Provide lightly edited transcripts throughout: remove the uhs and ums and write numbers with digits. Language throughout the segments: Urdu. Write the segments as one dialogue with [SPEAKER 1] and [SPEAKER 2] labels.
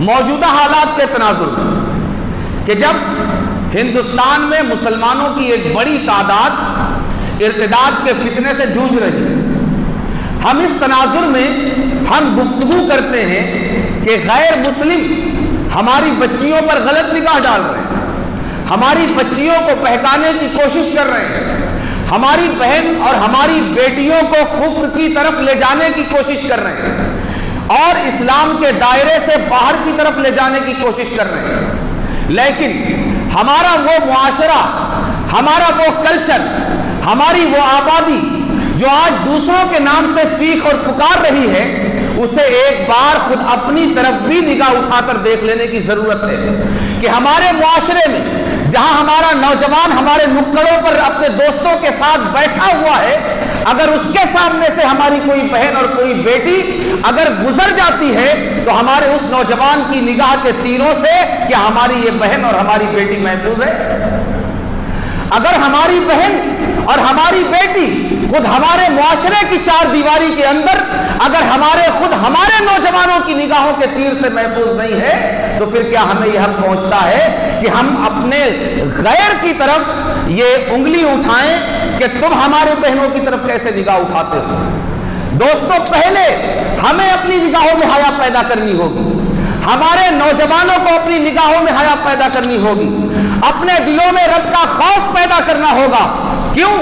[SPEAKER 1] موجودہ حالات کے تناظر میں کہ جب ہندوستان میں مسلمانوں کی ایک بڑی تعداد ارتداد کے فتنے سے جوجھ رہی، ہم اس تناظر میں ہم گفتگو کرتے ہیں کہ غیر مسلم ہماری بچیوں پر غلط نگاہ ڈال رہے ہیں، ہماری بچیوں کو بہکانے کی کوشش کر رہے ہیں، ہماری بہن اور ہماری بیٹیوں کو کفر کی طرف لے جانے کی کوشش کر رہے ہیں اور اسلام کے دائرے سے باہر کی طرف لے جانے کی کوشش کر رہے ہیں۔ لیکن ہمارا وہ معاشرہ، ہمارا وہ کلچر، ہماری وہ آبادی جو آج دوسروں کے نام سے چیخ اور پکار رہی ہے، اسے ایک بار خود اپنی طرف بھی نگاہ اٹھا کر دیکھ لینے کی ضرورت ہے کہ ہمارے معاشرے میں جہاں ہمارا نوجوان ہمارے نکڑوں پر اپنے دوستوں کے ساتھ بیٹھا ہوا ہے، اگر اس کے سامنے سے ہماری کوئی بہن اور کوئی بیٹی اگر گزر جاتی ہے تو ہمارے اس نوجوان کی نگاہ کے تیروں سے کیا ہماری یہ بہن اور ہماری بیٹی محفوظ ہے؟ اگر ہماری بہن اور ہماری بیٹی خود ہمارے معاشرے کی چار دیواری کے اندر اگر ہمارے نوجوانوں کی نگاہوں کے تیر سے محفوظ نہیں ہے تو پھر کیا ہمیں یہ حق پہنچتا ہے کہ ہم اپنے غیر کی طرف یہ انگلی اٹھائیں کہ تم ہمارے بہنوں کی طرف کیسے نگاہ اٹھاتے ہو؟ دوستو، پہلے ہمیں اپنی نگاہوں میں حیا پیدا کرنی ہوگی، ہمارے نوجوانوں کو اپنی نگاہوں میں حیا پیدا کرنی ہوگی، اپنے دلوں میں رب کا خوف پیدا کرنا ہوگا۔ کیوں؟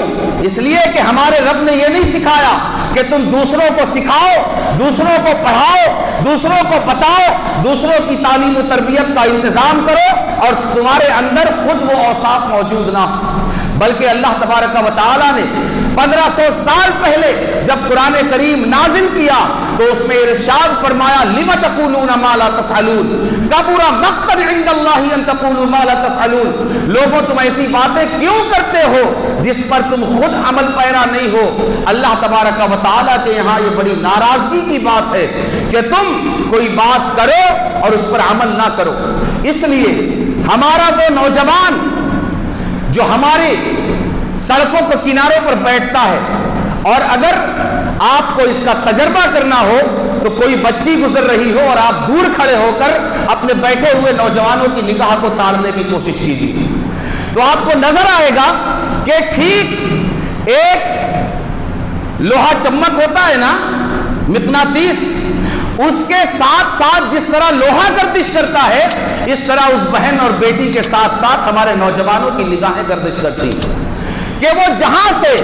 [SPEAKER 1] اس لیے کہ ہمارے رب نے یہ نہیں سکھایا کہ تم دوسروں کو سکھاؤ، دوسروں کو پڑھاؤ، دوسروں کو بتاؤ، دوسروں کی تعلیم و تربیت کا انتظام کرو اور تمہارے اندر خود وہ اوصاف موجود نہ ہو، بلکہ اللہ تبارک و تعالیٰ نے 1500 سال پہلے جب قرآن کریم نازل کیا تو اس میں ارشاد فرمایا لِمَ تَقُولُونَ مَا لَا تَفْعَلُونَ كَبُرَ مَقْتًا عِندَ اللَّهِ أَن تَقُولُوا مَا لَا تَفْعَلُونَ۔ لوگوں تم ایسی باتیں کیوں کرتے ہو جس پر تم خود عمل پیرا نہیں ہو؟ اللہ تبارک و تعالیٰ کے یہاں یہ بڑی ناراضگی کی بات ہے کہ تم کوئی بات کرو اور اس پر عمل نہ کرو۔ اس لیے ہمارا وہ نوجوان جو ہماری سڑکوں کے کناروں پر بیٹھتا ہے اور اگر آپ کو اس کا تجربہ کرنا ہو تو کوئی بچی گزر رہی ہو اور آپ دور کھڑے ہو کر اپنے بیٹھے ہوئے نوجوانوں کی نگاہ کو تاڑنے کی کوشش کیجیے تو آپ کو نظر آئے گا کہ ٹھیک ایک لوہا چمک ہوتا ہے نا، مقناطیس، اس کے ساتھ ساتھ جس طرح لوہا گردش کرتا ہے اس طرح اس بہن اور بیٹی کے ساتھ ساتھ ہمارے نوجوانوں کی نگاہیں گردش کرتی ہیں کہ وہ جہاں سے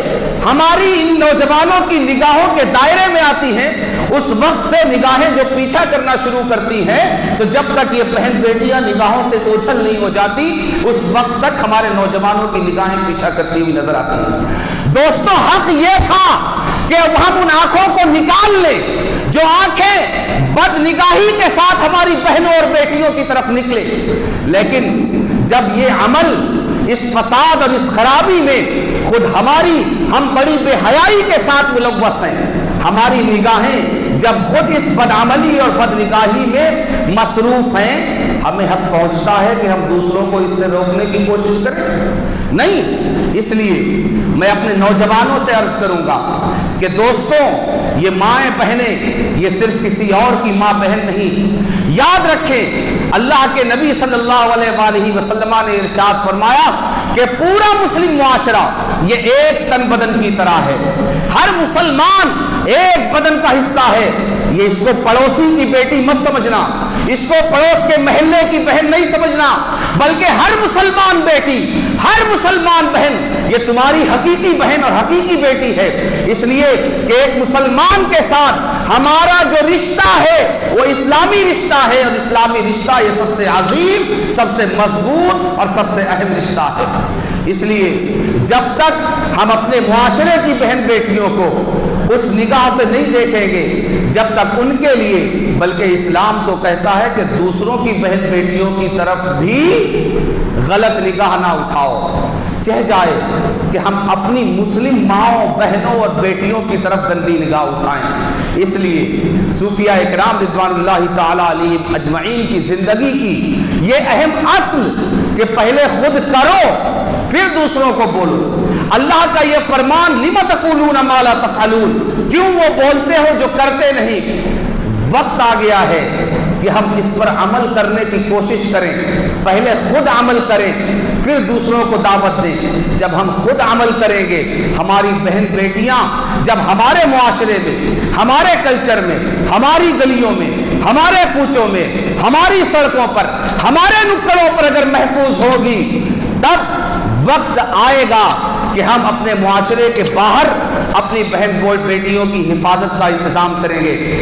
[SPEAKER 1] ہماری ان نوجوانوں کی نگاہوں کے دائرے میں آتی ہیں اس وقت سے نگاہیں جو پیچھا کرنا شروع کرتی ہیں تو جب تک یہ بہن بیٹیاں نگاہوں سے اوجھل نہیں ہو جاتی اس وقت تک ہمارے نوجوانوں کی نگاہیں پیچھا کرتی ہوئی نظر آتی ہیں۔ دوستو، حق یہ تھا کہ ہم ان آنکھوں کو نکال لیں جو آنکھیں بد نگاہی کے ساتھ ہماری بہنوں اور بیٹیوں کی طرف نکلے، لیکن جب یہ عمل اس فساد اور اس خرابی میں خود ہم بڑی بے حیائی کے ساتھ ملوث ہیں، ہماری نگاہیں جب خود اس بدعملی اور بد نگاہی میں مصروف ہیں، ہمیں حق پہنچتا ہے کہ ہم دوسروں کو اس سے روکنے کی کوشش کریں؟ نہیں۔ اس لیے میں اپنے نوجوانوں سے عرض کروں گا کہ دوستوں، یہ مائیں بہنیں یہ صرف کسی اور کی ماں بہن نہیں، یاد رکھیں اللہ کے نبی صلی اللہ علیہ وآلہ وسلم نے ارشاد فرمایا کہ پورا مسلم معاشرہ یہ ایک تن بدن کی طرح ہے، ہر مسلمان ایک بدن کا حصہ ہے۔ یہ اس کو پڑوسی کی بیٹی مت سمجھنا، اس کو پڑوس کے محلے کی بہن نہیں سمجھنا، بلکہ ہر مسلمان بیٹی، ہر مسلمان بہن یہ تمہاری حقیقی بہن اور حقیقی بیٹی ہے۔ اس لیے کہ ایک مسلمان کے ساتھ ہمارا جو رشتہ ہے وہ اسلامی رشتہ ہے اور اسلامی رشتہ یہ سب سے عظیم، سب سے مضبوط اور سب سے اہم رشتہ ہے۔ اس لیے جب تک ہم اپنے معاشرے کی بہن بیٹیوں کو اس نگاہ سے نہیں دیکھیں گے جب تک ان کے لیے، بلکہ اسلام تو کہتا ہے کہ دوسروں کی بہن بیٹیوں کی طرف بھی غلط نگاہ نہ اٹھاؤ، چہ جائے کہ ہم اپنی مسلم ماؤں، بہنوں اور بیٹیوں کی طرف گندی نگاہ اٹھائیں۔ اس لیے صوفیاء اکرام رضوان اللہ تعالی علیہم اجمعین کی زندگی کی یہ اہم اصل کہ پہلے خود کرو پھر دوسروں کو بولو۔ اللہ کا یہ فرمان لِمَ تَقُولُونَ مَا لَا تَفْعَلُونَ، کیوں وہ بولتے ہو جو کرتے نہیں؟ وقت آ گیا ہے کہ ہم اس پر عمل کرنے کی کوشش کریں، پہلے خود عمل کریں پھر دوسروں کو دعوت دیں۔ جب ہم خود عمل کریں گے، ہماری بہن بیٹیاں جب ہمارے معاشرے میں، ہمارے کلچر میں، ہماری گلیوں میں، ہمارے کوچوں میں، ہماری سڑکوں پر، ہمارے نکڑوں پر اگر محفوظ ہوگی، تب وقت آئے گا کہ ہم اپنے معاشرے کے باہر اپنی بہن بیٹیوں کی حفاظت کا انتظام کریں گے۔